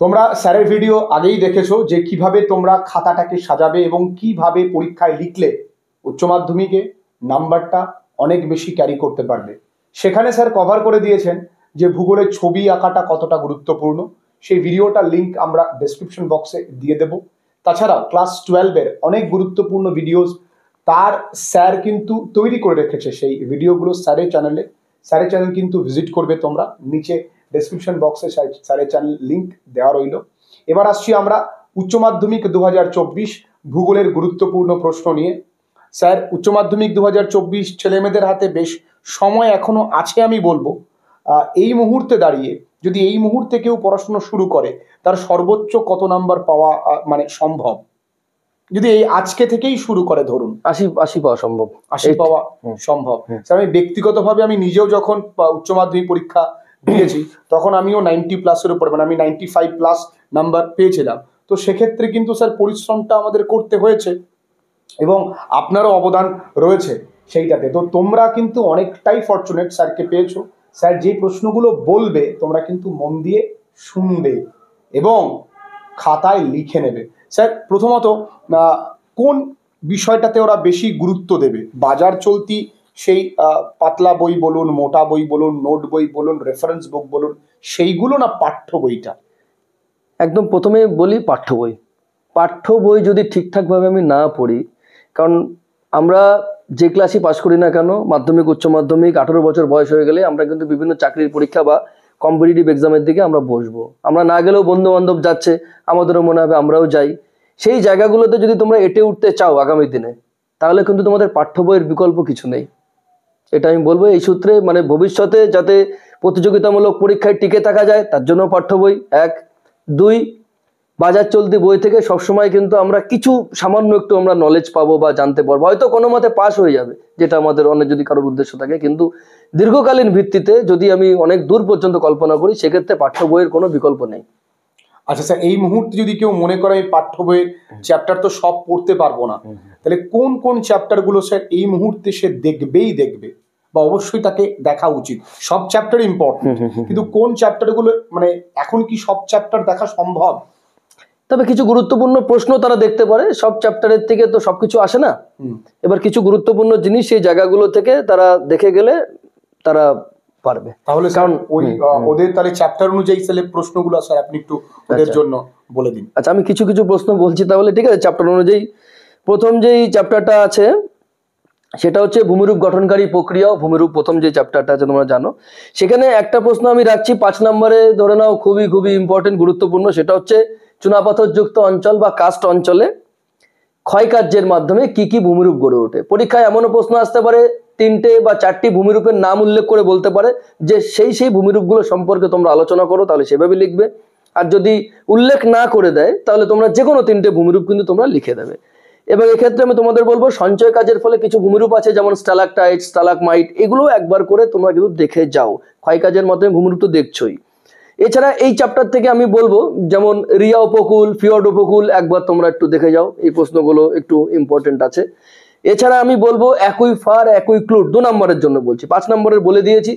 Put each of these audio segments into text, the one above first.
তোমরা স্যারের ভিডিও আগেই দেখেছো যে কিভাবে তোমরা খাতাটাকে সাজাবে এবং কিভাবে পরীক্ষায় লিখলে উচ্চ মাধ্যমিকে নাম্বারটা অনেক বেশি ক্যারি করতে পারবে। সেখানে স্যার কভার করে দিয়েছেন যে ভূগোলের ছবি আঁকাটা কতটা গুরুত্বপূর্ণ। সেই ভিডিওটার লিঙ্ক আমরা ডেসক্রিপশন বক্সে দিয়ে দেব। তাছাড়াও ক্লাস 12-এর অনেক গুরুত্বপূর্ণ ভিডিওস তার স্যার কিন্তু তৈরি করে রেখেছে। সেই ভিডিওগুলো স্যারের চ্যানেল কিন্তু ভিজিট করবে তোমরা, নিচে ডেসক্রিপশন বক্সে স্যারের চ্যানেল লিঙ্ক দেওয়া রইল। এবার আসছি আমরা উচ্চ মাধ্যমিক 2024 ভূগোলের গুরুত্বপূর্ণ প্রশ্ন নিয়ে। স্যার, উচ্চ মাধ্যমিক 2024 ছেলেমেয়েদের হাতে বেশ সময় এখনো আছে। আমি বলবো এই মুহূর্তে দাঁড়িয়ে যদি এই মুহূর্তে কেউ পড়াশোনা শুরু করে তার সর্বোচ্চ কত নাম্বার পাওয়া মানে সম্ভব? যদি এই আজকে থেকেই শুরু করে, ধরুন 80 পাওয়া সম্ভব, 80 পাওয়া সম্ভব। স্যার, আমি ব্যক্তিগতভাবে আমি নিজেও যখন উচ্চ মাধ্যমিক পরীক্ষা দিয়েছি তখন আমিও 90+ উপরে, মানে আমি 95+ নাম্বার পেয়েছিলাম। তো সেক্ষেত্রে কিন্তু স্যার পরিশ্রমটা আমাদের করতে হয়েছে এবং আপনারও অবদান রয়েছে সেইটাতে। তো তোমরা কিন্তু অনেকটাই ফরচুনেট, স্যারকে পেয়েছো। স্যার যে প্রশ্নগুলো বলবে তোমরা কিন্তু মন দিয়ে শুনবে এবং খাতায় লিখে নেবে। স্যার, প্রথমত কোন বিষয়টাতে ওরা বেশি গুরুত্ব দেবে? বাজার চলতি সেই পাতলা বই বলুন, মোটা বই বলুন, নোট বই বলুন, রেফারেন্স বুক বলুন, সেইগুলো না পাঠ্য বইটা? একদম প্রথমে বলি পাঠ্য বই যদি ঠিকঠাকভাবে আমি না পড়ি, কারণ আমরা যে ক্লাসই পাস করি না কেন, মাধ্যমিক উচ্চ মাধ্যমিক 18 বছর বয়স হয়ে গেলে আমরা কিন্তু বিভিন্ন চাকরির পরীক্ষা বা কম্পিটিটিভ এক্সামের দিকে আমরা বসবো। আমরা না গেলেও বন্ধু বান্ধব যাচ্ছে, আমাদেরও মনে হবে আমরাও যাই। সেই জায়গাগুলোতে যদি তোমরা এঁটে উঠতে চাও আগামী দিনে, তাহলে কিন্তু তোমাদের পাঠ্য বইয়ের বিকল্প কিছু নেই। এটা আমি বলবো এই সূত্রে, মানে ভবিষ্যতে যাতে প্রতিযোগিতামূলক পরীক্ষায় টিকে থাকা যায় তার জন্য পাঠ্য বই 1। 2, বাজার চলতি বই থেকে সবসময় কিন্তু আমরা কিছু সামান্য একটু আমরা নলেজ পাবো বা জানতে পারবো, হয়তো কোনো মতে পাস হয়ে যাবে, যেটা আমাদের অনেক যদি কারোর উদ্দেশ্য থাকে। কিন্তু দীর্ঘকালীন ভিত্তিতে যদি আমি অনেক দূর পর্যন্ত কল্পনা করি, সেক্ষেত্রে পাঠ্য বইয়ের কোনো বিকল্প নেই। আচ্ছা স্যার, এই মুহূর্তে যদি কেউ মনে করে এই পাঠ্য বইয়ের চ্যাপ্টার তো সব পড়তে পারবো না, তাহলে কোন কোন চ্যাপ্টারগুলো স্যার এই মুহূর্তে সে দেখবে বা অবশ্যই তাকে দেখা উচিত? সব চ্যাপ্টার ইম্পর্টেন্ট, কিন্তু কোন চ্যাপ্টারগুলো, মানে এখন কি সব চ্যাপ্টার দেখা সম্ভব? তবে কিছু গুরুত্বপূর্ণ প্রশ্ন তারা দেখতে পারে, সব চ্যাপ্টারের থেকে তো সবকিছু আসে না। এবার কিছু গুরুত্বপূর্ণ জিনিস সেই জায়গাগুলো থেকে তারা দেখে গেলে তারা পারবে। তাহলে কারণ ওই ওদের তাহলে চ্যাপ্টার অনুযায়ী তাহলে প্রশ্নগুলো স্যার আপনি একটু ওদের জন্য বলে দিন। আচ্ছা, আমি কিছু কিছু প্রশ্ন বলছি তাহলে, ঠিক আছে? চ্যাপ্টার অনুযায়ী প্রথম যেই চ্যাপ্টারটা আছে সেটা হচ্ছে ভূমিরূপ গঠনকারী প্রক্রিয়া। ভূমিরূপ প্রথম যে চ্যাপ্টারটা আছে তোমরা জানো, সেখানে একটা প্রশ্ন আমি রাখছি 5 নম্বরে, ধরে নাও খুবই খুবই ইম্পর্টেন্ট, গুরুত্বপূর্ণ। সেটা হচ্ছে চুনাপাথরযুক্ত অঞ্চল বা কাস্ট অঞ্চলে ক্ষয়কার্যের মাধ্যমে কি কি ভূমিরূপ গড়ে ওঠে। পরীক্ষায় এমনও প্রশ্ন আসতে পারে 3টে বা 4টি ভূমিরূপের নাম উল্লেখ করে বলতে পারে যে সেই ভূমিরূপগুলো সম্পর্কে তোমরা আলোচনা করো, তাহলে সেভাবে লিখবে। আর যদি উল্লেখ না করে দেয় তাহলে তোমরা যে কোনো 3টে ভূমিরূপ কিন্তু তোমরা লিখে দেবে। এবং এক্ষেত্রে আমি তোমাদের বলবো সঞ্চয় কাজের ফলে কিছু ভূমিরূপ আছে, যেমন স্টালাকটাইট, স্টালাকমাইট, এগুলো একবার করে তোমরা কিন্তু দেখে যাও। ক্ষয়কাজের মাধ্যমে ভূমিরূপ তো দেখছোই। এছাড়া এই চ্যাপ্টার থেকে আমি বলবো যেমন রিয়া উপকূল, ফিয়র্ড উপকূল, একবার তোমরা একটু দেখে যাও, এই প্রশ্নগুলো একটু ইম্পর্টেন্ট আছে। এছাড়া আমি বলবো অ্যাকুইফার, অ্যাকুইক্লুড 2 নম্বরের জন্য বলছি। 5 নম্বরের বলে দিয়েছি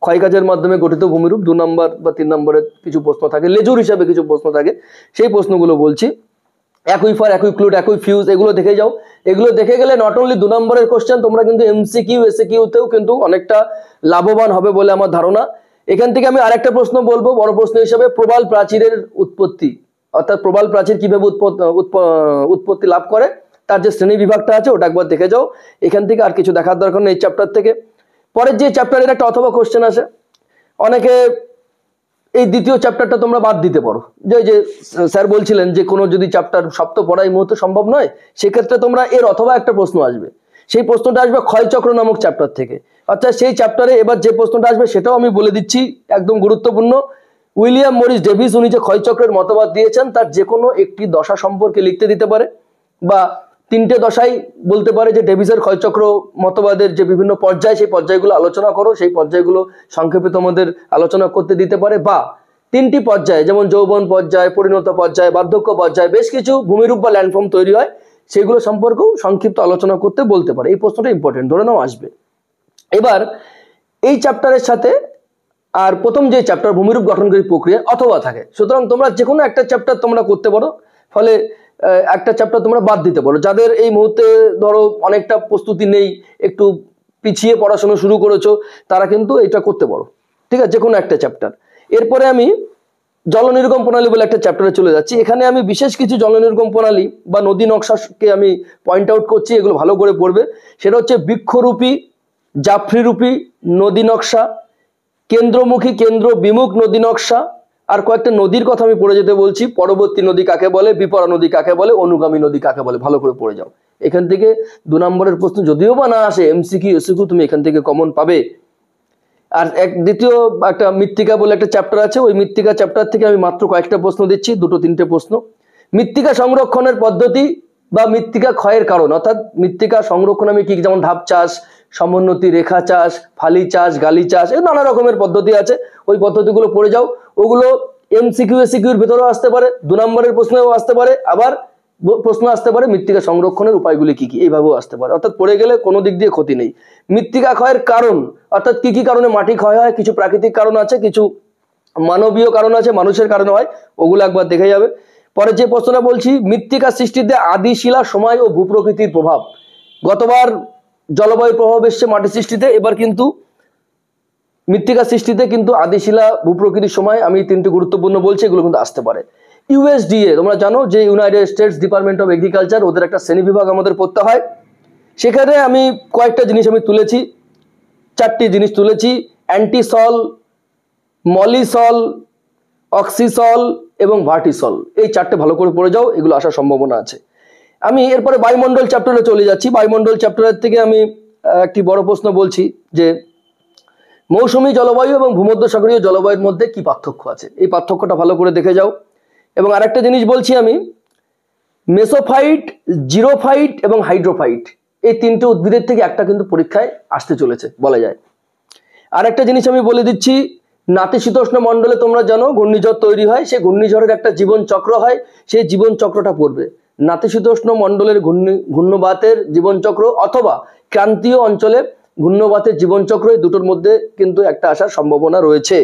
ক্ষয়কাজের মাধ্যমে গঠিত ভূমিরূপ। 2 নম্বর বা 3 নম্বরের কিছু প্রশ্ন থাকে, লেজুর হিসাবে কিছু প্রশ্ন থাকে, সেই প্রশ্নগুলো বলছি। অ্যাকুইফার, অ্যাকুইক্লুড, অ্যাকুইফিউজ, এগুলো দেখে যাও। এগুলো দেখে গেলে নট অনলি 2 নম্বরের কোশ্চেন, তোমরা কিন্তু এমসিকিউ, এসিকিউতেও কিন্তু অনেকটা লাভবান হবে বলে আমার ধারণা। এখান থেকে আমি আরেকটা প্রশ্ন বলবো বড় প্রশ্ন হিসেবে, প্রবাল প্রাচীরের উৎপত্তি, অর্থাৎ প্রবাল প্রাচীর কিভাবে উৎপত্তি লাভ করে, তার যে শ্রেণী বিভাগটা আছে ওটা একবার দেখে যাও। এখান থেকে আর কিছু দেখার দরকার নেই এই চ্যাপ্টার থেকে। পরের যে চ্যাপ্টারের একটা অথবা কোশ্চেন আসে, অনেকে এই দ্বিতীয় চ্যাপ্টারটা তোমরা বাদ দিতে পারো, যে স্যার বলছিলেন যে কোনো যদি চ্যাপ্টার সব তো পড়া এই মুহূর্তে সম্ভব নয়, সেক্ষেত্রে তোমরা এর অথবা একটা প্রশ্ন আসবে, সেই প্রশ্নটা আসবে ক্ষয়চক্র নামক চ্যাপ্টার থেকে। অর্থাৎ সেই চ্যাপ্টারে এবার যে প্রশ্নটা আসবে সেটাও আমি বলে দিচ্ছি, একদম গুরুত্বপূর্ণ। উইলিয়াম মরিস ডেভিস, উনি যে ক্ষয়চক্রের মতবাদ দিয়েছেন, তার যে কোনো একটি দশা সম্পর্কে লিখতে দিতে পারে, বা 3টে দশাই বলতে পারে যে ডেভিসের ক্ষয়চক্র মতবাদের যে বিভিন্ন পর্যায়, সেই পর্যায়গুলো আলোচনা করো, সেই পর্যায়গুলো সংক্ষেপে তোমাদের আলোচনা করতে দিতে পারে। বা 3টি পর্যায়ে, যেমন যৌবন পর্যায়, পরিণত পর্যায়, বার্ধক্য পর্যায়, বেশ কিছু ভূমিরূপ বা ল্যান্ডফর্ম তৈরি হয়, সেগুলো সম্পর্কেও সংক্ষিপ্ত আলোচনা করতে বলতে পারে। এই প্রশ্নটা ইম্পর্টেন্ট, ধরে নাও আসবে। এবার এই চ্যাপ্টারের সাথে আর প্রথম যে চ্যাপ্টার ভূমিরূপ গঠনকারী প্রক্রিয়া অথবা থাকে। সুতরাং তোমরা যে কোনো একটা চ্যাপ্টার তোমরা করতে পারো, ফলে একটা চ্যাপ্টার তোমরা বাদ দিতে পারো। যাদের এই মুহূর্তে ধরো অনেকটা প্রস্তুতি নেই, একটু পিছিয়ে পড়াশোনা শুরু করেছো, তারা কিন্তু এটা করতে পারো, ঠিক আছে, যে কোনো একটা চ্যাপ্টার। এরপরে আমি জল নির্গম প্রণালী বলে একটা চ্যাপ্টারে চলে যাচ্ছি। এখানে আমি বিশেষ কিছু জল নির্গম প্রণালী বা নদী নকশাকে আমি পয়েন্ট আউট করছি, এগুলো ভালো করে পড়বে। সেটা হচ্ছে বৃক্ষরূপী, জাফরিরূপী নদী নকশা, কেন্দ্রমুখী কেন্দ্র বিমুখ নদী নকশা, আর কয়েকটা নদীর কথা আমি পড়ে যেতে বলছি। পরবর্তী নদী কাকে বলে, বিপরা নদী কাকে বলে, অনুগামী নদী কাকে বলে, ভালো করে পড়ে যাও। এখান থেকে 2 নম্বরের প্রশ্ন যদিও বা না আসে, এমসিকিউ এসিকিউ তুমি এখান থেকে কমন পাবে। আর দ্বিতীয় একটা মৃত্তিকা বলে একটা চ্যাপ্টার আছে, ওই মৃত্তিকা চ্যাপ্টার থেকে আমি মাত্র কয়েকটা প্রশ্ন দিচ্ছি, 2-3টে প্রশ্ন। মৃত্তিকা সংরক্ষণের পদ্ধতি বা মৃত্তিকা ক্ষয়ের কারণ, অর্থাৎ মৃত্তিকা সংরক্ষণ আমি কি, যেমন ধাপ চাষ, সমোন্নতি রেখা চাষ, ফালি চাষ, গালি চাষ, এই নানা রকমের পদ্ধতি আছে, ওই পদ্ধতিগুলো পড়ে যাও। ওগুলো এমসিকিউ এসিকিউর ভিতরেও আসতে পারে, 2 নম্বরের প্রশ্নেও আসতে পারে, আবার প্রশ্ন আসতে পারে মৃত্তিকা সংরক্ষণের উপায়গুলি কি কি, এইভাবেও আসতে পারে। অর্থাৎ পড়ে গেলে কোনো দিক দিয়ে ক্ষতি নেই। মৃত্তিকা ক্ষয়ের কারণ, অর্থাৎ কি কি কারণে মাটি ক্ষয় হয়, কিছু প্রাকৃতিক কারণ আছে, কিছু মানবীয় কারণ আছে, মানুষের কারণে হয়, ওগুলো একবার দেখে যাবে। পরে যে প্রশ্নটা বলছি, মৃত্তিকা সৃষ্টিতে আদি শিলা, সময় ও ভূপ্রকৃতির প্রভাব। গতবার জলবায়ুর প্রভাব এসছে মাটি সৃষ্টিতে, এবার কিন্তু মৃত্তিকা সৃষ্টিতে কিন্তু আদিশিলা, ভূপ্রকৃতির সময়, আমি 3টি গুরুত্বপূর্ণ বলছি, এগুলো কিন্তু আসতে পারে। ইউএসডিএ তোমরা জানো যে United states department of agriculture, ওদের একটা শ্রেণীবিভাগ আমাদের পড়তে হয়। সেখানে আমি কয়েকটা জিনিস আমি তুলেছি, 4টি জিনিস তুলেছি। অ্যান্টিসল, মলিসল, অক্সিসল এবং ভার্টিসল, এই 4টে ভালো করে পড়ে যাও, এগুলো আসার সম্ভাবনা আছে। আমি এরপরে বায়ুমণ্ডল চ্যাপ্টারে চলে যাচ্ছি। বায়ুমণ্ডল চ্যাপ্টারের থেকে আমি একটি বড় প্রশ্ন বলছি যে মৌসুমী জলবায়ু এবং ভূমধ্যসাগরীয় জলবায়ুর মধ্যে কি পার্থক্য আছে, এই পার্থক্যটা ভালো করে দেখে যাও। এবং আরেকটা জিনিস বলছি আমি, মেসোফাইট, জিরোফাইট এবং হাইড্রোফাইট, এই 3টে উদ্ভিদের থেকে একটা কিন্তু পরীক্ষায় আসতে চলেছে বলা যায়। আরেকটা জিনিস আমি বলে দিচ্ছি, নাতিশীতোষ্ণ মণ্ডলে তোমরা জানো ঘূর্ণিঝড় তৈরি হয়, সেই ঘূর্ণিঝড়ের একটা জীবন চক্র হয়, সেই জীবন চক্রটা পড়বে। নাতিশীতোষ্ণ মণ্ডলের ঘূর্ণবাতের জীবনচক্র অথবা ক্রান্তীয় অঞ্চলে ঘূর্ণবাতের জীবনচক্র, এই দুটোর মধ্যে কিন্তু একটা আসার সম্ভাবনা রয়েছে।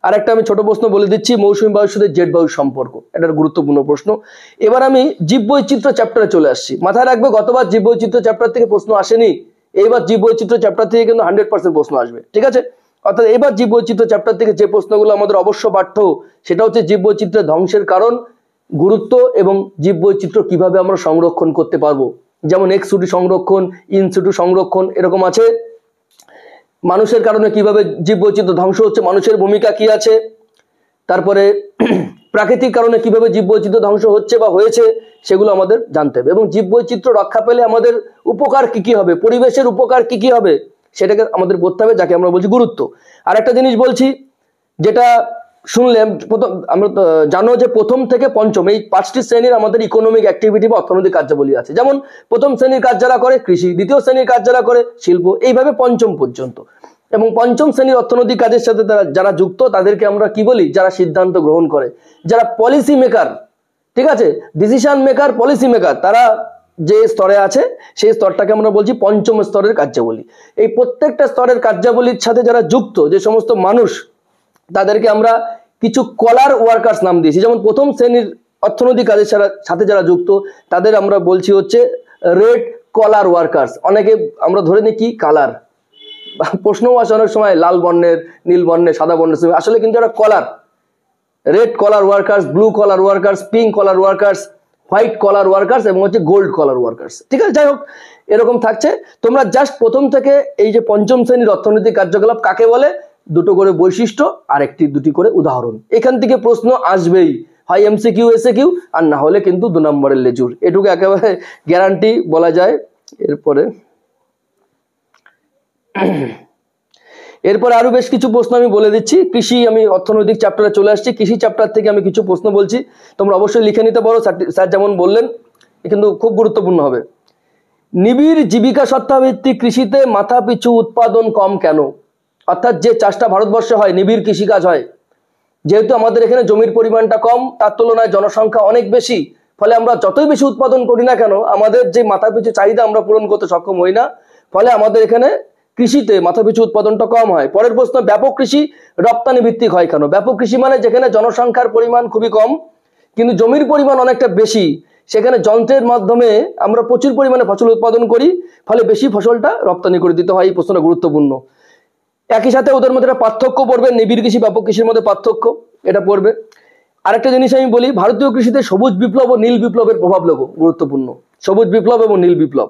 আর একটা আমি ছোট প্রশ্ন বলে দিচ্ছি, মৌসুমী বায়ুর সাথে জেট বায়ুর সম্পর্ক, এটা গুরুত্বপূর্ণ প্রশ্ন। এবার আমি জীববৈচিত্র্য চ্যাপ্টারে চলে আসছি। মাথায় রাখবে গতবার জীববৈচিত্র্য চ্যাপ্টার থেকে প্রশ্ন আসেনি, এইবার জীববৈচিত্র্য চ্যাপ্টার থেকে কিন্তু 100% প্রশ্ন আসবে, ঠিক আছে। অর্থাৎ এবার জীববৈচিত্র্য চ্যাপ্টার থেকে যে প্রশ্নগুলো আমাদের অবশ্য পাঠ্য, সেটা হচ্ছে জীববৈচিত্র্যের ধ্বংসের কারণ, গুরুত্ব এবং জীববৈচিত্র্য কিভাবে আমরা সংরক্ষণ করতে পারবো। যেমন এক্স সিটু সংরক্ষণ, ইন সিটু সংরক্ষণ, এরকম আছে। মানুষের কারণে কিভাবে জীববৈচিত্র্য ধ্বংস হচ্ছে, মানুষের ভূমিকা কি আছে। তারপরে প্রাকৃতিক কারণে কিভাবে জীববৈচিত্র্য ধ্বংস হচ্ছে বা হয়েছে, সেগুলো আমাদের জানতে হবে। এবং জীববৈচিত্র্য রক্ষা পেলে আমাদের উপকার কি কি হবে, পরিবেশের উপকার কি কি হবে, সেটাকে আমাদের বলতে হবে, যাকে আমরা বলছি গুরুত্ব। আর একটা জিনিস বলছি, যেটা শুনলে আমরা জানো যে 1ম থেকে 5ম এই 5টি শ্রেণীর আমাদের ইকোনমিক অ্যাক্টিভিটি বা অর্থনৈতিক কার্যাবলী আছে। যেমন 1ম শ্রেণীর কাজ যারা করে কৃষি, 2য় শ্রেণীর কাজ যারা করে শিল্প, এইভাবে 5ম পর্যন্ত। এবং 5ম শ্রেণীর অর্থনৈতিক কাজের সাথে যারা যুক্ত তাদেরকে আমরা কি বলি, যারা সিদ্ধান্ত গ্রহণ করে, যারা পলিসি মেকার, ঠিক আছে, ডিসিশন মেকার, পলিসি মেকার, তারা যে স্তরে আছে সেই স্তরটাকে আমরা বলছি 5ম স্তরের কার্যাবলী। এই প্রত্যেকটা স্তরের কার্যাবলীর সাথে যারা যুক্ত যে সমস্ত মানুষ, তাদেরকে আমরা কিছু কলার ওয়ার্কার্স নাম দিয়েছি। যেমন 1ম শ্রেণীর অর্থনৈতিক কাজের সাথে যারা যুক্ত তাদের আমরা বলছি হচ্ছে রেড কলার ওয়ার্কার্স। অনেকে আমরা ধরে নিই কি কালার, প্রশ্নও আসে অনেক সময় লাল বর্ণের, নীল বর্ণের, সাদা বর্ণের, আসলে কিন্তু এটা collar. Red collar workers, blue collar workers, pink collar workers, white collar workers এবং হচ্ছে গোল্ড কলার ওয়ার্কার্স, ঠিক আছে। যাই হোক, এরকম থাকছে। তোমরা জাস্ট 1ম থেকে এই যে 5ম শ্রেণীর অর্থনৈতিক কার্যকলাপ কাকে বলে, 2টো করে বৈশিষ্ট্য আর 2টি করে উদাহরণ, এখান থেকে প্রশ্ন আসবেই, হয় এমসিকিউ এসএকিউ, আর না হলে কিন্তু 2 নম্বরের লেজুর, এটুকু একেবারে গ্যারান্টি বলা যায়। এরপরে আরো বেশ কিছু প্রশ্ন আমি বলে দিচ্ছি। কৃষি, আমি অর্থনৈতিক চ্যাপ্টারে চলে আসছি। কৃষি চ্যাপ্টার থেকে আমি কিছু প্রশ্ন বলছি, তোমরা অবশ্যই লিখে নিতে পারো, স্যার যেমন বললেন, কিন্তু খুব গুরুত্বপূর্ণ হবে। নিবিড় জীবিকা সত্তাভিত্তিক কৃষিতে মাথা পিছু উৎপাদন কম কেন? অর্থাৎ যে চাষটা ভারতবর্ষে হয়, নিবিড় কৃষিকাজ হয়, যেহেতু আমাদের এখানে জমির পরিমাণটা কম, তার তুলনায় জনসংখ্যা অনেক বেশি, ফলে আমরা যতই বেশি উৎপাদন করি না কেন, আমাদের যে মাথা পিছু চাহিদা আমরা পূরণ করতে সক্ষম হই না, ফলে আমাদের এখানে কৃষিতে মাথাপিছু উৎপাদনটা কম হয়। পরের প্রশ্ন, ব্যাপক কৃষি রপ্তানি ভিত্তিক হয় কেন? ব্যাপক কৃষি মানে যেখানে জনসংখ্যার পরিমাণ খুবই কম কিন্তু জমির পরিমাণ অনেকটা বেশি, সেখানে যন্ত্রের মাধ্যমে আমরা প্রচুর পরিমাণে ফসল উৎপাদন করি, ফলে বেশি ফসলটা রপ্তানি করে দিতে হয়। এই প্রশ্নটা গুরুত্বপূর্ণ। একই সাথে ওদের মধ্যে একটা পার্থক্য পড়বে, নিবিড় কৃষি ব্যাপক কৃষির মধ্যে পার্থক্য এটা পড়বে। আরেকটা জিনিস আমি বলি, ভারতীয় কৃষিতে সবুজ বিপ্লব ও নীল বিপ্লবের প্রভাব লেখো, গুরুত্বপূর্ণ, সবুজ বিপ্লব এবং নীল বিপ্লব।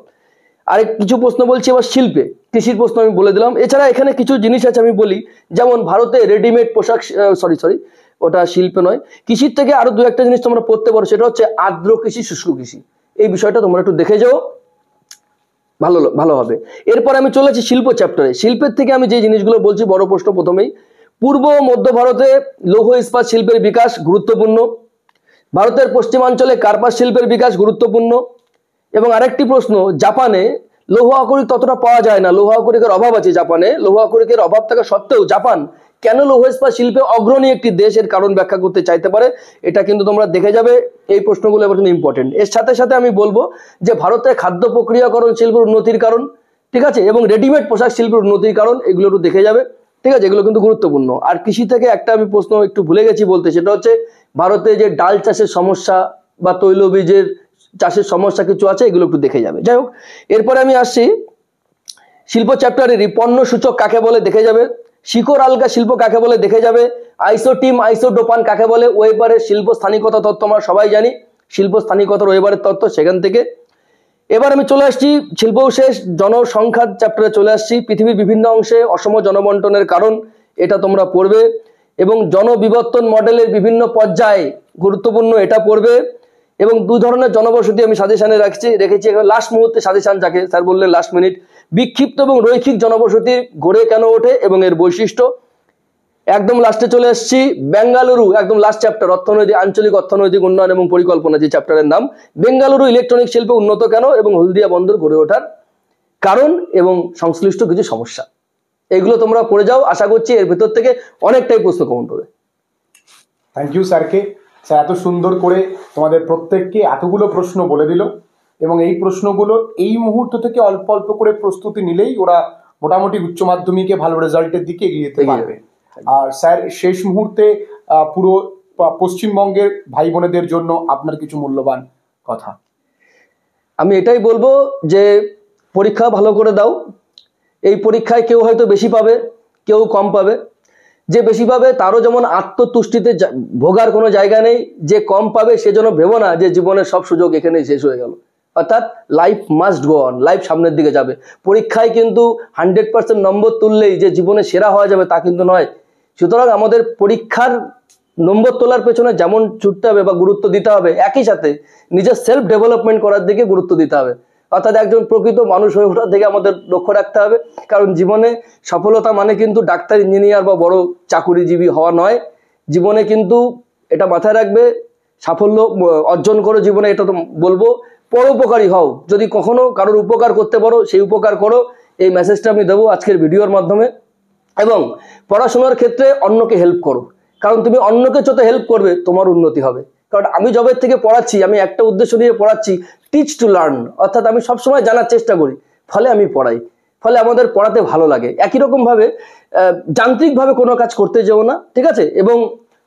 আরেক কিছু প্রশ্ন বলছি এবার শিল্পে, কৃষির প্রশ্ন আমি বলে দিলাম। এছাড়া এখানে কিছু জিনিস আছে আমি বলি, যেমন ভারতে রেডিমেড পোশাক, সরি ওটা শিল্পে নয়, কৃষির থেকে আরো দু একটা জিনিস তোমরা পড়তে পারো, সেটা হচ্ছে আর্দ্র কৃষি, শুষ্ক কৃষি। এই বিষয়টা তোমরা একটু দেখে যাও, ভালো হবে। এরপর আমি চলে যাচ্ছি শিল্প চ্যাপ্টারে। শিল্পের থেকে আমি যে জিনিসগুলো বলছি, বড় প্রশ্ন প্রথমেই, পূর্ব ও মধ্য ভারতে লৌহ ইস্পাত শিল্পের বিকাশ গুরুত্বপূর্ণ, ভারতের পশ্চিমাঞ্চলে কার্পাস শিল্পের বিকাশ গুরুত্বপূর্ণ। এবং আরেকটি প্রশ্ন, জাপানে লৌহ আকরিক ততটা পাওয়া যায় না, লৌহ আকরিকের অভাব আছে জাপানে, লৌহ আকরিকের অভাব থাকা সত্ত্বেও জাপান কেন লৌহ ইস্পাত শিল্পে অগ্রণী একটি দেশের কারণ ব্যাখ্যা করতে চাইতে পারে, এটা কিন্তু তোমরা দেখে যাবে। এই প্রশ্নগুলো এবার কিন্তু ইম্পর্টেন্ট। এর সাথে সাথে আমি বলবো যে ভারতে খাদ্য প্রক্রিয়াকরণ শিল্পের উন্নতির কারণ, ঠিক আছে, এবং রেডিমেড পোশাক শিল্পের উন্নতির কারণ, এগুলো একটু দেখে যাবে, ঠিক আছে, এগুলো কিন্তু গুরুত্বপূর্ণ। আর কৃষি থেকে একটা আমি প্রশ্ন একটু ভুলে গেছি বলতে, সেটা হচ্ছে ভারতে যে ডাল চাষের সমস্যা বা তৈলবীজের চাষের সমস্যা কিছু আছে, এগুলো একটু দেখে যাবে। যাই হোক, এরপরে আমি আসছি শিল্প চ্যাপ্টারেরই পণ্য সূচক কাকে বলে দেখে যাবে, শিকড় আলগা শিল্প কাকে বলে দেখে যাবে, আইসোটিম আইসোডোপান কাকে বলে, ওয়েবারের শিল্প স্থানিকতা তত্ত্ব আমরা সবাই জানি, শিল্প স্থানিকতার ওয়েবারের তত্ত্ব সেখান থেকে। এবার আমি চলে আসছি শিল্প শেষ জনসংখ্যার চ্যাপ্টারে চলে আসছি, পৃথিবীর বিভিন্ন অংশে অসম জনবন্টনের কারণ, এটা তোমরা পড়বে, এবং জনবিবর্তন মডেলের বিভিন্ন পর্যায়ে গুরুত্বপূর্ণ, এটা পড়বে। এবং দুই ধরনের জনবসতি আমি সাজেশনে রেখেছি লাস্ট মুহূর্তে সাজেশন, যাকে স্যার বললেন লাস্ট মিনিট, বিক্ষিপ্ত এবং রৈখিক জনবসতি গড়ে কেন ওঠে এবং এর বৈশিষ্ট্য। একদম লাস্টে চলে আসছি বেঙ্গালুরু, একদম লাস্ট চ্যাপ্টার, অর্থনৈতিক আঞ্চলিক অর্থনৈতিক উন্নয়ন এবং পরিকল্পনা, যে চ্যাপ্টারের নাম, বেঙ্গালুরু ইলেকট্রনিক শিল্পে উন্নত কেন এবং হলদিয়া বন্দর গড়ে ওঠার কারণ এবং সংশ্লিষ্ট কিছু সমস্যা। এগুলো তোমরা পড়ে যাও, আশা করছি এর ভেতর থেকে অনেকটাই প্রশ্ন কমন হবে। থ্যাংক ইউ স্যারকে, স্যার এত সুন্দর করে তোমাদের প্রত্যেককে এতগুলো প্রশ্ন বলে দিল, এবং এই প্রশ্নগুলো এই মুহূর্ত থেকে অল্প অল্প করে প্রস্তুতি নিলেই ওরা মোটামুটি উচ্চ মাধ্যমিকে ভালো রেজাল্টের দিকে এগিয়ে যেতে পারবে। আর স্যার শেষ মুহূর্তে পুরো পশ্চিমবঙ্গের ভাই বোনেদের জন্য আপনার কিছু মূল্যবান কথা। আমি এটাই বলবো যে পরীক্ষা ভালো করে দাও, এই পরীক্ষায় কেউ হয়তো বেশি পাবে, কেউ কম পাবে, যে বেশি পাবে তারও যেমন আত্মতুষ্টিতে ভোগার কোনো জায়গা নেই, যে কম পাবে সেজন্য ভেবো না যে জীবনের সব সুযোগ এখানেই শেষ হয়ে গেল। অর্থাৎ life must go on, life সামনের দিকে যাবে। পরীক্ষায় কিন্তু 100% নম্বর তুললেই যে জীবনে সেরা হওয়া যাবে তা কিন্তু নয়। সুতরাং আমাদের পরীক্ষার নম্বর তোলার পেছনে যেমন ছুটতে হবে বা গুরুত্ব দিতে হবে, একই সাথে নিজের সেলফ ডেভেলপমেন্ট করার দিকে গুরুত্ব দিতে হবে। অর্থাৎ একজন প্রকৃত মানুষ হয়ে ওঠার দিকে আমাদের লক্ষ্য রাখতে হবে। কারণ জীবনে সফলতা মানে কিন্তু ডাক্তার, ইঞ্জিনিয়ার বা বড় চাকুরিজীবী হওয়া নয়। জীবনে কিন্তু এটা মাথায় রাখবে, সাফল্য অর্জন করো জীবনে, এটা তো বলবো, পরোপকারী হও, যদি কখনো কারোর উপকার করতে পারো সেই উপকার করো। এই মেসেজটা আমি দেবো আজকের ভিডিওর মাধ্যমে। এবং পড়াশোনার ক্ষেত্রে অন্যকে হেল্প করো, কারণ তুমি অন্যকে যত হেল্প করবে তোমার উন্নতি হবে। কারণ আমি জবের থেকে পড়াচ্ছি, আমি একটা উদ্দেশ্য নিয়ে পড়াচ্ছি, টিচ টু লার্ন, অর্থাৎ আমি সবসময় জানার চেষ্টা করি, ফলে আমি পড়াই, ফলে আমাদের পড়াতে ভালো লাগে। একই রকমভাবে যান্ত্রিকভাবে কোনো কাজ করতে যেও না, ঠিক আছে। এবং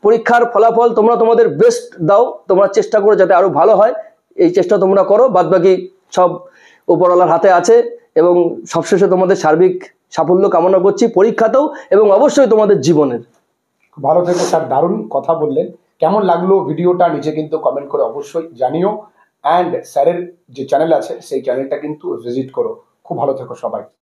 পরীক্ষার ফলাফল তোমরা তোমাদের বেস্ট দাও, তোমরা চেষ্টা করো যাতে আরো ভালো হয়, এই চেষ্টা তোমরা করো, বাদবাকি সব উপরওয়ালার হাতে আছে। এবং সবশেষে তোমাদের সার্বিক সাফল্য কামনা করছি পরীক্ষাতেও এবং অবশ্যই তোমাদের জীবনের। ভালো থেকো স্যার, দারুণ কথা বললেন। কেমন লাগলো ভিডিওটা নিচে কিন্তু কমেন্ট করে অবশ্যই জানিও। অ্যান্ড স্যারের যে চ্যানেল আছে সেই চ্যানেলটা কিন্তু ভিজিট করো। খুব ভালো থেকো সবাই।